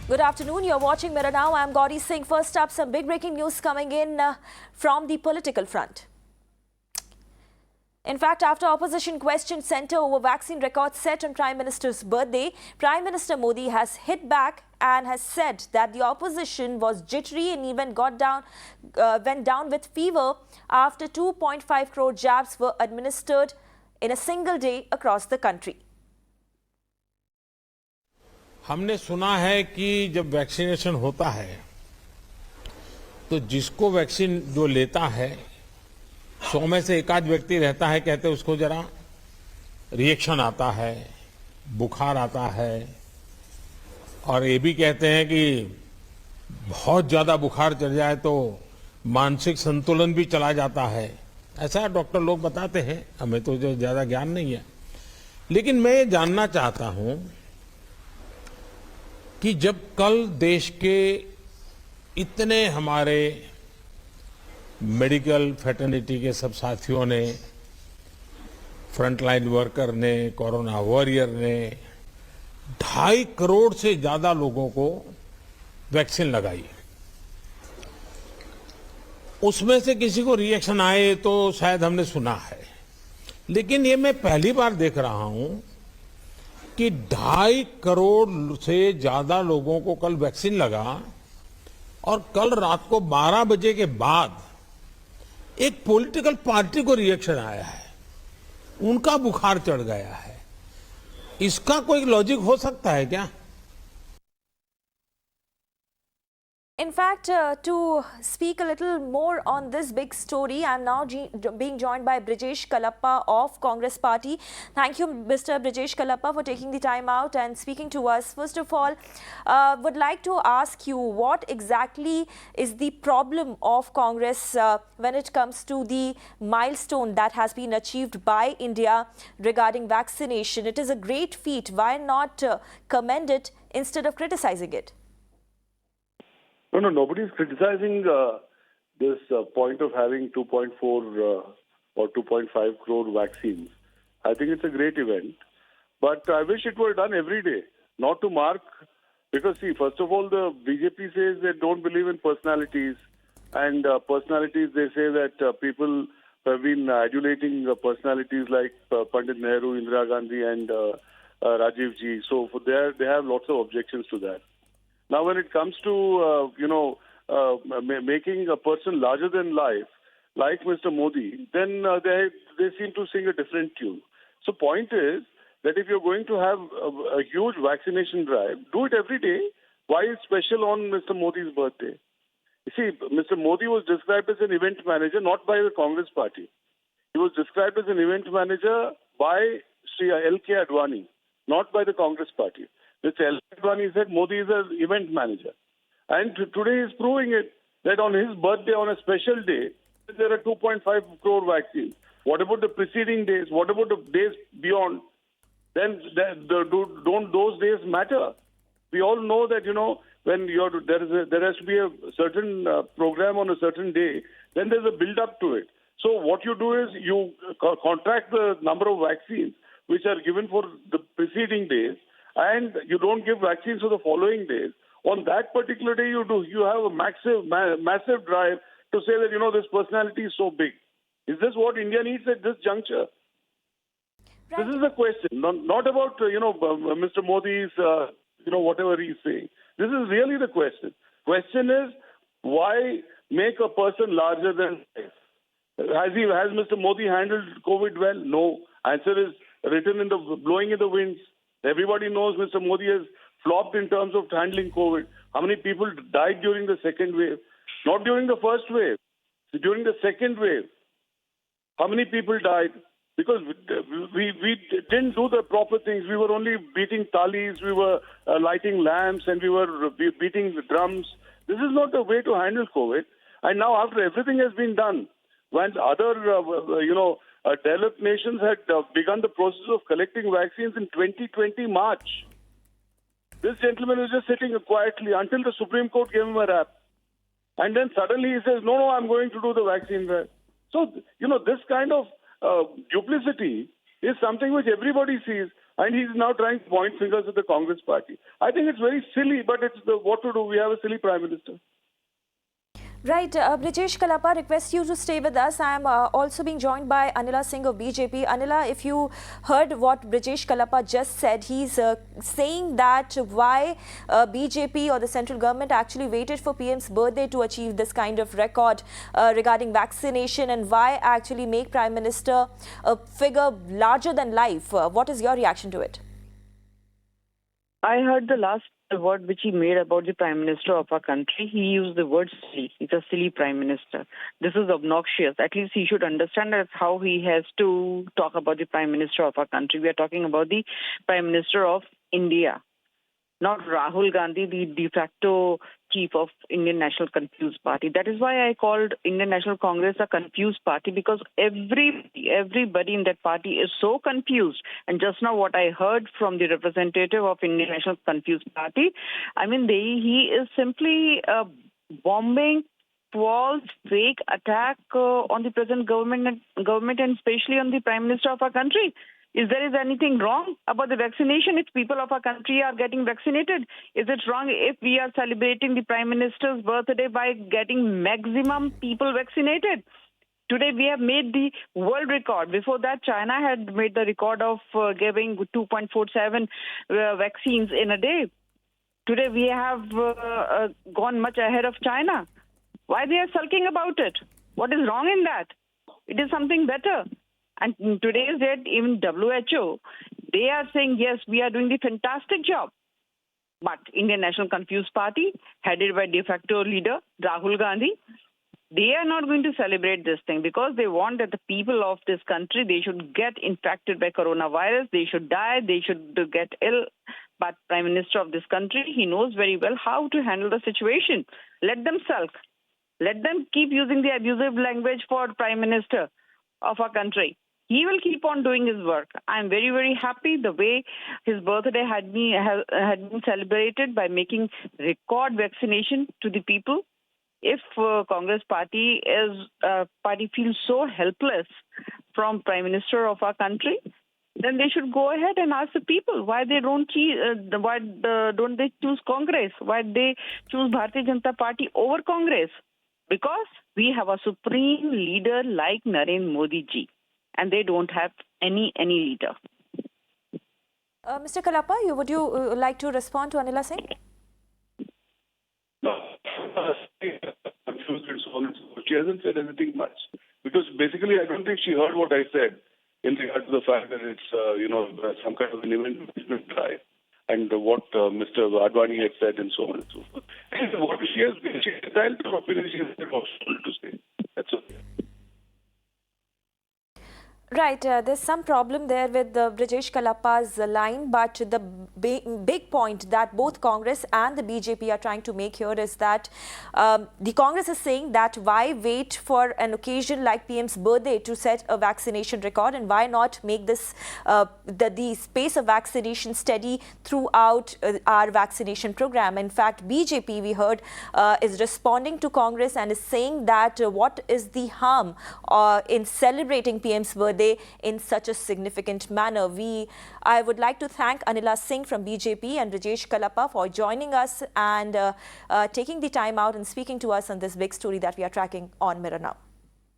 Good afternoon. You're watching Mirror Now. I'm Gauri Singh. First up, some big breaking news coming in from the political front. In fact, after opposition questioned centre over vaccine records set on Prime Minister's birthday, Prime Minister Modi has hit back and has said that the opposition was jittery and even went down with fever after 2.5 crore jabs were administered in a single day across the country. हमने सुना है कि जब vaccination होता है तो जिसको vaccine जो लेता है 100 में से एक आध व्यक्ति रहता है, कहते हैं उसको जरा रिएक्शन आता है, बुखार आता है, और ये भी कहते हैं कि बहुत ज्यादा बुखार चढ़ जाए तो मानसिक संतुलन भी चला जाता है। ऐसा डॉक्टर लोग बताते हैं, हमें तो जो ज्यादा ज्ञान नहीं है। लेकिन मैं ये जानना चाहता हूं कि जब कल देश के इतने हमारे मेडिकल फ्रेटर्निटी के सब साथियों ने, फ्रंटलाइन वर्कर ने, कोरोना वॉरियर ने 2.5 करोड़ से ज्यादा लोगों को वैक्सीन लगाई, उसमें से किसी को रिएक्शन आए तो शायद हमने सुना है। लेकिन ये मैं पहली बार देख रहा हूं कि 2.5 करोड़ से ज्यादा लोगों को कल वैक्सीन लगा और कल रात को 12 बजे के बाद एक पॉलिटिकल पार्टी को रिएक्शन आया है, उनका बुखार चढ़ गया है। इसका कोई लॉजिक हो सकता है क्या? In fact, to speak a little more on this big story, I'm now being joined by Brijesh Kalappa of Congress Party. Thank you, Mr. Brijesh Kalappa, for taking the time out and speaking to us. First of all, would like to ask you what exactly is the problem of Congress when it comes to the milestone that has been achieved by India regarding vaccination. It is a great feat. Why not commend it instead of criticizing it? No, nobody's criticizing this point of having 2.4 or 2.5 crore vaccines. I think it's a great event, but I wish it were done every day, not to mark, because see, first of all, the BJP says they don't believe in personalities, and personalities, they say that people have been adulating personalities like Pandit Nehru, Indira Gandhi, and Rajiv Ji. So for they have lots of objections to that. Now, when it comes to, making a person larger than life, like Mr. Modi, then they seem to sing a different tune. So point is that if you're going to have a huge vaccination drive, do it every day. Why is special on Mr. Modi's birthday? You see, Mr. Modi was described as an event manager, not by the Congress party. He was described as an event manager by Sri L.K. Advani, not by the Congress party. Mr. L.K. Advani said Modi is an event manager. And today he is proving it, that on his birthday, on a special day, there are 2.5 crore vaccines. What about the preceding days? What about the days beyond? Then don't those days matter? We all know that, when there has to be a certain program on a certain day, then there's a build-up to it. So what you do is you contract the number of vaccines which are given for the preceding days, and you don't give vaccines for the following days. On that particular day, you have a massive drive to say that, this personality is so big. Is this what India needs at this juncture? Right. This is the question, not about, Mr. Modi's, whatever he's saying. This is really the question. Question is, why make a person larger than life? Has Mr. Modi handled COVID well? No. Answer is written blowing in the winds. Everybody knows Mr. Modi has flopped in terms of handling COVID. How many people died during the second wave? Not during the first wave. During the second wave. How many people died? Because we didn't do the proper things. We were only beating talis, we were lighting lamps, and we were beating the drums. This is not the way to handle COVID. And now after everything has been done, when other, developed nations had begun the process of collecting vaccines in 2020 March. This gentleman was just sitting quietly until the Supreme Court gave him a rap. And then suddenly he says, no, I'm going to do the vaccine drive. So, this kind of duplicity is something which everybody sees. And he's now trying to point fingers at the Congress party. I think it's very silly, but it's what to do. We have a silly Prime Minister. Right, Brijesh Kalappa, request you to stay with us. I am also being joined by Anila Singh of BJP. Anila, if you heard what Brijesh Kalappa just said, he's saying that why BJP or the central government actually waited for PM's birthday to achieve this kind of record regarding vaccination, and why actually make Prime Minister a figure larger than life. What is your reaction to it? I heard the last word which he made about the Prime Minister of our country. He used the word silly. It's a silly Prime Minister. This is obnoxious. At least he should understand that's how he has to talk about the Prime Minister of our country. We are talking about the Prime Minister of India, not Rahul Gandhi, the de facto chief of Indian National Confused Party. That is why I called Indian National Congress a confused party, because everybody in that party is so confused. And just now what I heard from the representative of Indian National Confused Party, I mean, he is simply bombing false, fake attack on the present government and especially on the Prime Minister of our country. Is there anything wrong about the vaccination if people of our country are getting vaccinated? Is it wrong if we are celebrating the Prime Minister's birthday by getting maximum people vaccinated? Today we have made the world record. Before that, China had made the record of giving 2.47 vaccines in a day. Today we have gone much ahead of China. Why they are sulking about it? What is wrong in that? It is something better. And in today's date, even WHO, they are saying, yes, we are doing the fantastic job. But Indian National Confused Party, headed by de facto leader Rahul Gandhi, they are not going to celebrate this thing because they want that the people of this country, they should get infected by coronavirus, they should die, they should get ill. But Prime Minister of this country, he knows very well how to handle the situation. Let them sulk. Let them keep using the abusive language for Prime Minister of our country. He will keep on doing his work. I'm very, very happy the way his birthday had been celebrated by making record vaccination to the people. If Congress party feels so helpless from Prime Minister of our country, then they should go ahead and ask the people why they don't they choose Congress? Why they choose Bharatiya Janata Party over Congress? Because we have a supreme leader like Narendra Modi ji, and they don't have any leader. Mr. Kalappa, would you like to respond to Anila Singh? No, she hasn't said anything much. Because basically, I don't think she heard what I said in regard to the fact that it's some kind of an event drive, and what Mr. Advani had said and so on and so forth. And what she has entitled to opinion, she has to say. That's okay. Right, there's some problem there with Brijesh Kalappa's line, but the big point that both Congress and the BJP are trying to make here is that the Congress is saying that why wait for an occasion like PM's birthday to set a vaccination record, and why not make this the space of vaccination steady throughout our vaccination program. In fact, BJP, we heard, is responding to Congress and is saying that what is the harm in celebrating PM's birthday in such a significant manner. I would like to thank Anila Singh from BJP and Brijesh Kalappa for joining us and taking the time out and speaking to us on this big story that we are tracking on Mirror Now.